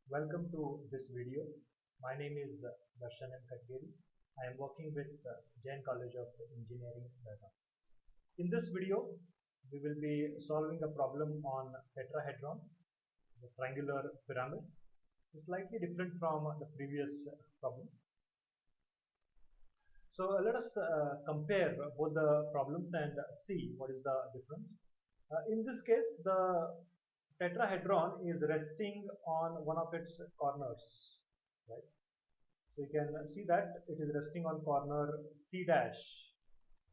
Welcome to this video. My name is Darshan M.Katgeri. I am working with Jain College of Engineering, Darshan. In this video, we will be solving a problem on tetrahedron, the triangular pyramid. It's slightly different from the previous problem. So let us compare both the problems and see what is the difference. In this case, the tetrahedron is resting on one of its corners, right? So you can see that it is resting on corner C dash.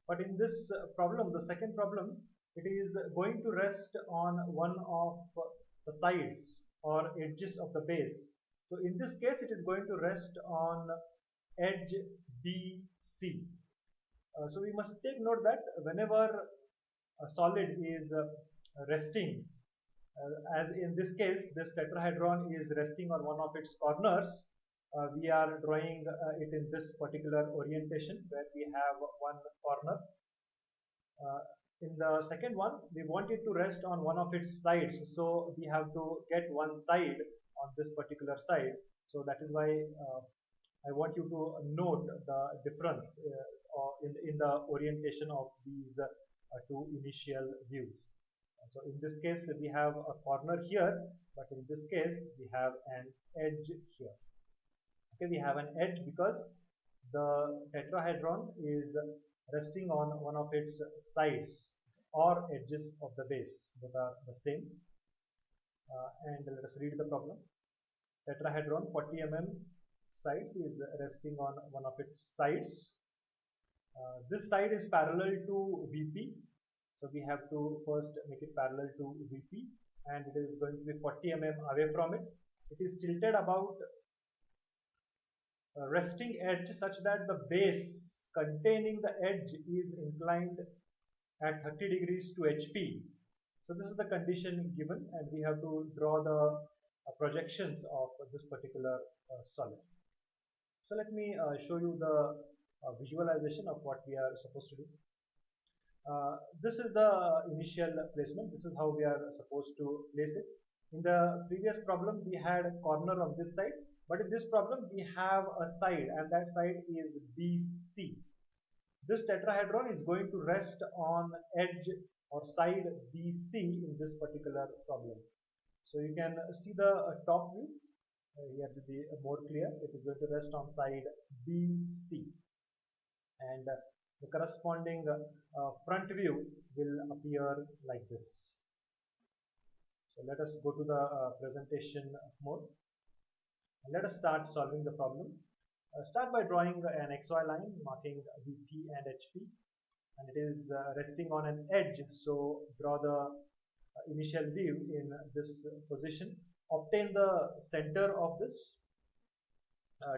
But in this problem, the second problem, it is going to rest on one of the sides or edges of the base. So in this case, it is going to rest on edge BC. So we must take note that whenever a solid is resting, as in this case, this tetrahedron is resting on one of its corners. We are drawing it in this particular orientation where we have one corner. In the second one, we want it to rest on one of its sides. So we have to get one side on this particular side. So that is why I want you to note the difference in the orientation of these two initial views. So in this case, we have a corner here, but in this case, we have an edge here. Okay, we have an edge because the tetrahedron is resting on one of its sides or edges of the base that are the same. And let us read the problem. Tetrahedron 40 mm sides is resting on one of its sides. This side is parallel to VP. So we have to first make it parallel to VP, and it is going to be 40 mm away from it. It is tilted about a resting edge such that the base containing the edge is inclined at 30 degrees to HP. So this is the condition given, and we have to draw the projections of this particular solid. So let me show you the visualization of what we are supposed to do. This is the initial placement. This is how we are supposed to place it. In the previous problem, we had a corner on this side, but in this problem, we have a side, and that side is BC. This tetrahedron is going to rest on edge or side BC in this particular problem. So you can see the top view. Here to be more clear, it is going to rest on side BC, and the corresponding front view will appear like this. So let us go to the presentation mode. Let us start solving the problem. Start by drawing an XY line marking VP and HP, and it is resting on an edge. So draw the initial view in this position. Obtain the center of this,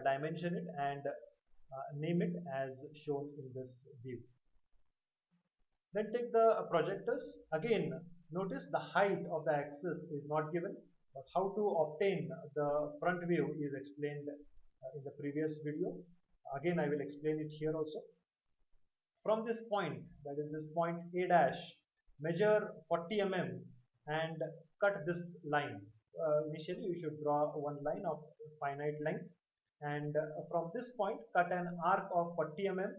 dimension it, and name it as shown in this view. Then take the projectors. Again, notice the height of the axis is not given, but how to obtain the front view is explained in the previous video. Again, I will explain it here also. From this point, that is this point A dash, measure 40 mm and cut this line. Initially, you should draw one line of finite length, and from this point, cut an arc of 40 mm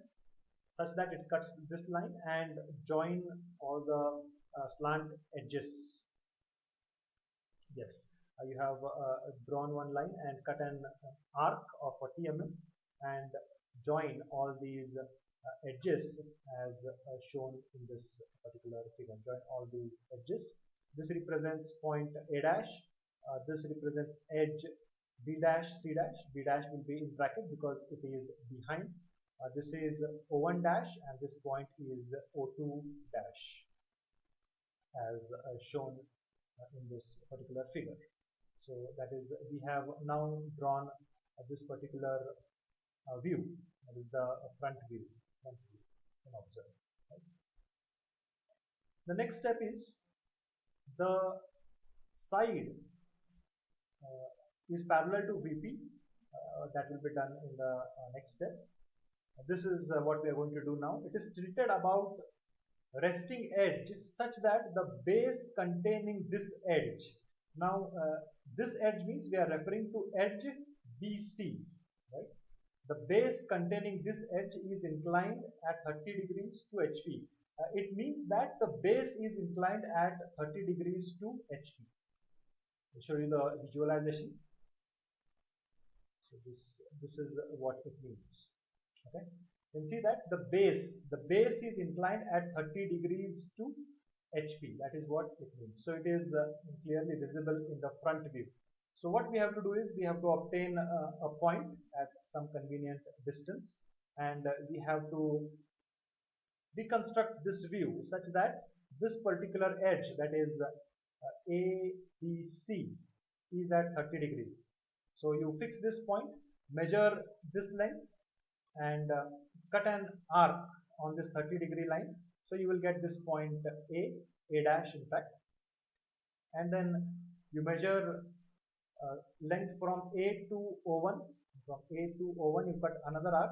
such that it cuts this line and join all the slant edges. Yes, you have drawn one line and cut an arc of 40 mm and join all these edges as shown in this particular figure. Join all these edges. This represents point A dash. This represents edge B dash, C dash. B dash will be in bracket because it is behind. This is O1 dash, and this point is O2 dash as shown in this particular figure. So that is, we have now drawn this particular view. That is the front view. You can observe. Right? The next step is the side is parallel to VP. That will be done in the next step. This is what we are going to do now. It is tilted about resting edge such that the base containing this edge Now this edge means we are referring to edge BC, right? The base containing this edge is inclined at 30 degrees to HP. It means that the base is inclined at 30 degrees to HP. I'll show you the visualization. So this is what it means. Okay, you can see that the base is inclined at 30 degrees to HP. That is what it means. So it is clearly visible in the front view. So what we have to do is we have to obtain a point at some convenient distance, and we have to deconstruct this view such that this particular edge, that is ABC, is at 30 degrees. So you fix this point, measure this length, and cut an arc on this 30-degree line. So you will get this point A dash in fact, and then you measure length from A to O1. From A to O1 you cut another arc,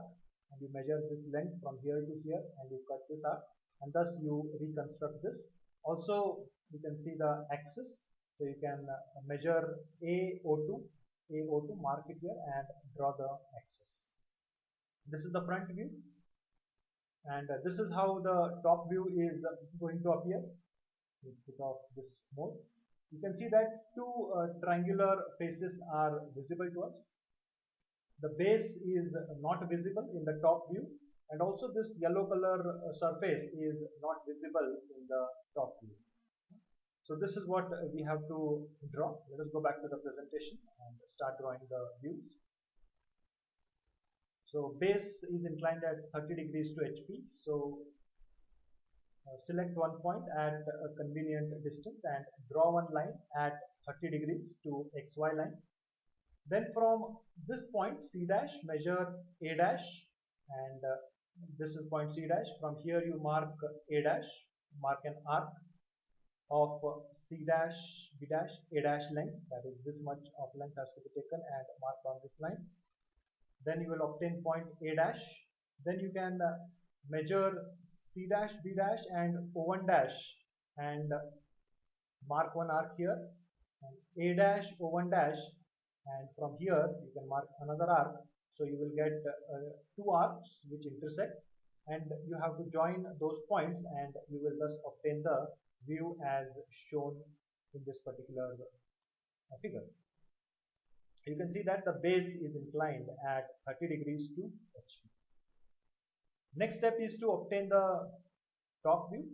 and you measure this length from here to here, and you cut this arc, and thus you reconstruct this. Also you can see the axis, so you can measure AO2, mark it here and draw the axis. This is the front view, and this is how the top view is going to appear. Put off this mode. You can see that two triangular faces are visible to us. The base is not visible in the top view, and also this yellow color surface is not visible in the top view. So this is what we have to draw. Let us go back to the presentation and start drawing the views. So base is inclined at 30 degrees to HP. So select one point at a convenient distance and draw one line at 30 degrees to XY line. Then from this point C dash, measure A dash, and this is point C dash. From here you mark A dash, mark an arc of C dash, B dash, A dash length, that is this much of length has to be taken and marked on this line. Then you will obtain point A dash. Then you can measure C dash, B dash and O1 dash and mark one arc here, and A dash, O1 dash, and from here you can mark another arc. So you will get two arcs which intersect, and you have to join those points, and you will thus obtain the view as shown in this particular figure. You can see that the base is inclined at 30 degrees to HP. Next step is to obtain the top view.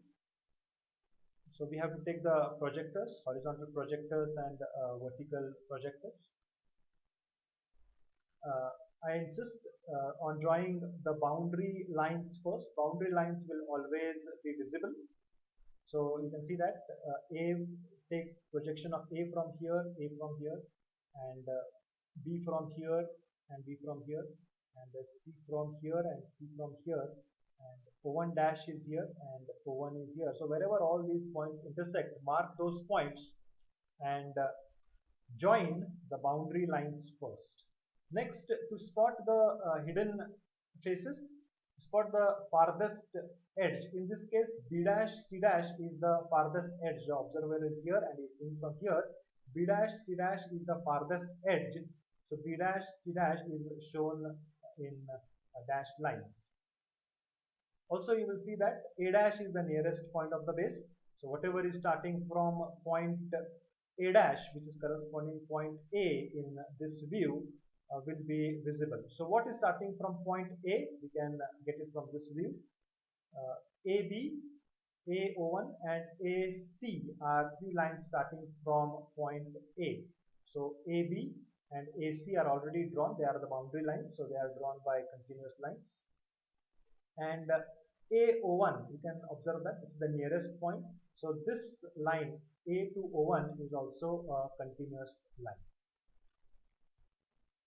So we have to take the projectors, horizontal projectors and vertical projectors. I insist on drawing the boundary lines first. Boundary lines will always be visible. So you can see that take projection of A from here, and B from here, and B from here, and C from here, and C from here, and O1 dash is here, and O1 is here. So wherever all these points intersect, mark those points and join the boundary lines first. Next, to spot the hidden faces, spot the farthest edge. In this case, B dash, C dash is the farthest edge. The observer is here and is seen from here. B dash, C dash is the farthest edge. So B dash, C dash is shown in dashed lines. Also, you will see that A dash is the nearest point of the base. So whatever is starting from point A dash, which is corresponding point A in this view, will be visible. So what is starting from point A? We can get it from this view. AB, AO1 and AC are three lines starting from point A. So AB and AC are already drawn. They are the boundary lines, so they are drawn by continuous lines. And AO1, you can observe that this is the nearest point. So this line A to O1 is also a continuous line.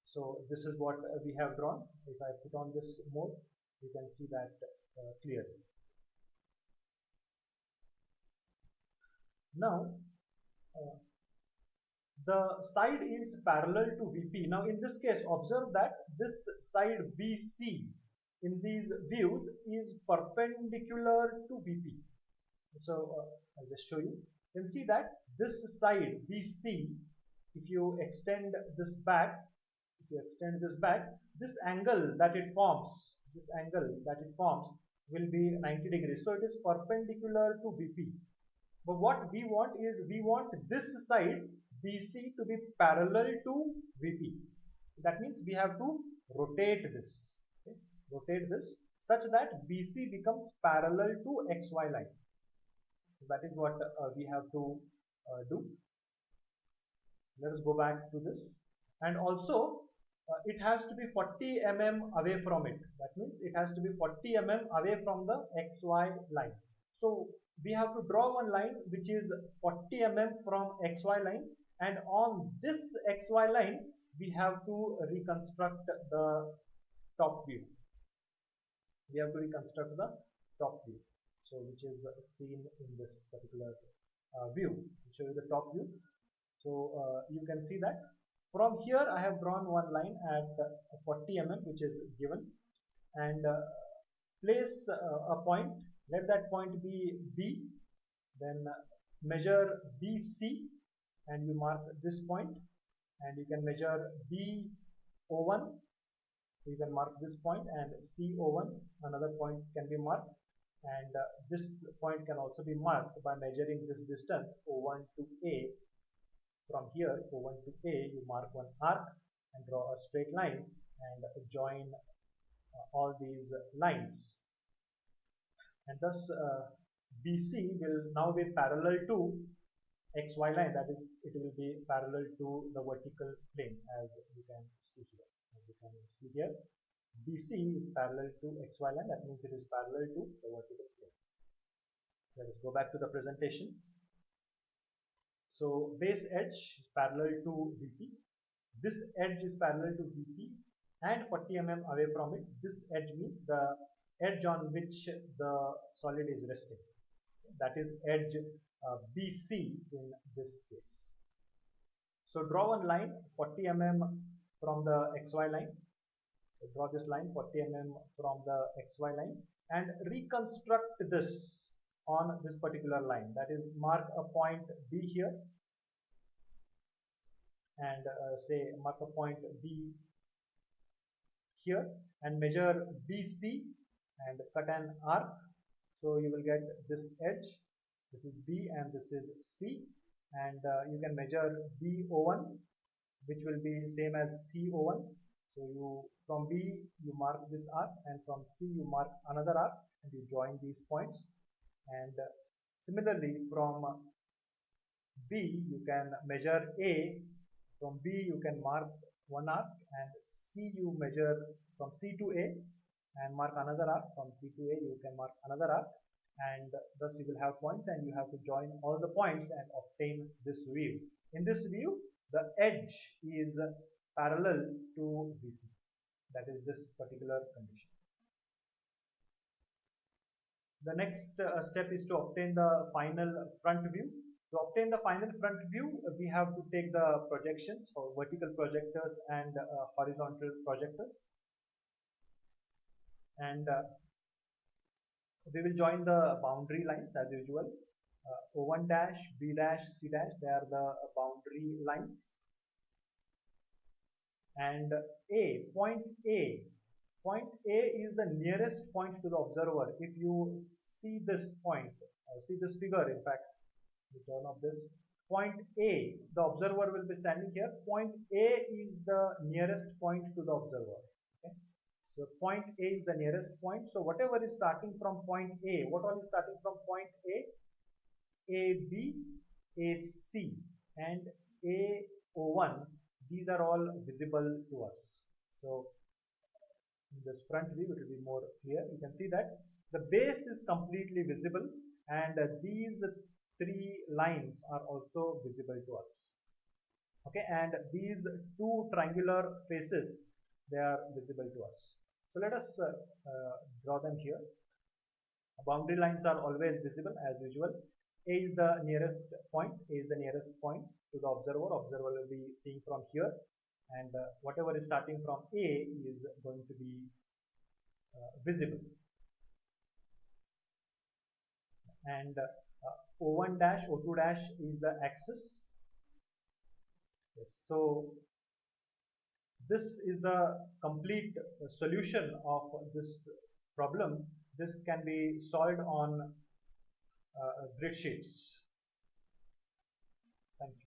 So this is what we have drawn. If I put on this mode, you can see that clearly. Now, the side is parallel to VP. Now, in this case, observe that this side BC in these views is perpendicular to VP. So, I'll just show you. You can see that this side BC, if you extend this back, this angle that it forms, will be 90 degrees. So it is perpendicular to VP. But what we want is, we want this side BC to be parallel to VP. That means we have to rotate this. Okay? Rotate this such that BC becomes parallel to XY line. So that is what we have to do. Let us go back to this. And also it has to be 40 mm away from it. That means it has to be 40 mm away from the XY line. So we have to draw one line which is 40 mm from XY line, and on this XY line we have to reconstruct the top view. So which is seen in this particular view. I'll show you the top view. So you can see that from here I have drawn one line at 40 mm which is given, and place a point. Let that point be B. Then measure BC and you mark this point, and you can measure BO1. You can mark this point, and CO1, another point can be marked, and this point can also be marked by measuring this distance O1 to A. From here O1 to A, you mark one arc and draw a straight line and join all these lines, and thus BC will now be parallel to XY line. That is, it will be parallel to the vertical plane, as you can see here. BC is parallel to XY line. That means it is parallel to the vertical plane. Let us go back to the presentation. So base edge is parallel to VP. This edge is parallel to VP and 40 mm away from it. This edge means the edge on which the solid is resting. That is edge BC in this case. So draw one line 40 mm from the XY line. So draw this line 40 mm from the XY line and reconstruct this on this particular line. That is, mark a point B here, and say mark a point B here, and measure BC and cut an arc. So you will get this edge. This is B and this is C, and you can measure BO1, which will be same as CO1. So from B you mark this arc, and from C you mark another arc, and you join these points. And similarly from B you can measure A. From B you can mark one arc, and C you measure from C to A and mark another arc. From C to A you can mark another arc, and thus you will have points, and you have to join all the points and obtain this view. In this view, the edge is parallel to VP. That is this particular condition. The next step is to obtain the final front view. To obtain the final front view, we have to take the projections for vertical projectors and horizontal projectors, and we will join the boundary lines as usual. O1 dash, B dash, C dash, they are the boundary lines. And point A is the nearest point to the observer. If you see this point, see this figure, in fact, the turn of this point A, the observer will be standing here. Point A is the nearest point to the observer. Okay? So point A is the nearest point. So whatever is starting from point A, what all is starting from point A? AB, AC, and AO1. These are all visible to us. So in this front view it will be more clear. You can see that the base is completely visible, and these three lines are also visible to us. Okay, and these two triangular faces, they are visible to us. So let us draw them here. Boundary lines are always visible as usual. A is the nearest point. A is the nearest point to the observer. Observer will be seeing from here, and whatever is starting from A is going to be visible. And O1 dash, O2 dash is the axis. Yes. So this is the complete solution of this problem. This can be solved on grid sheets. Thank you.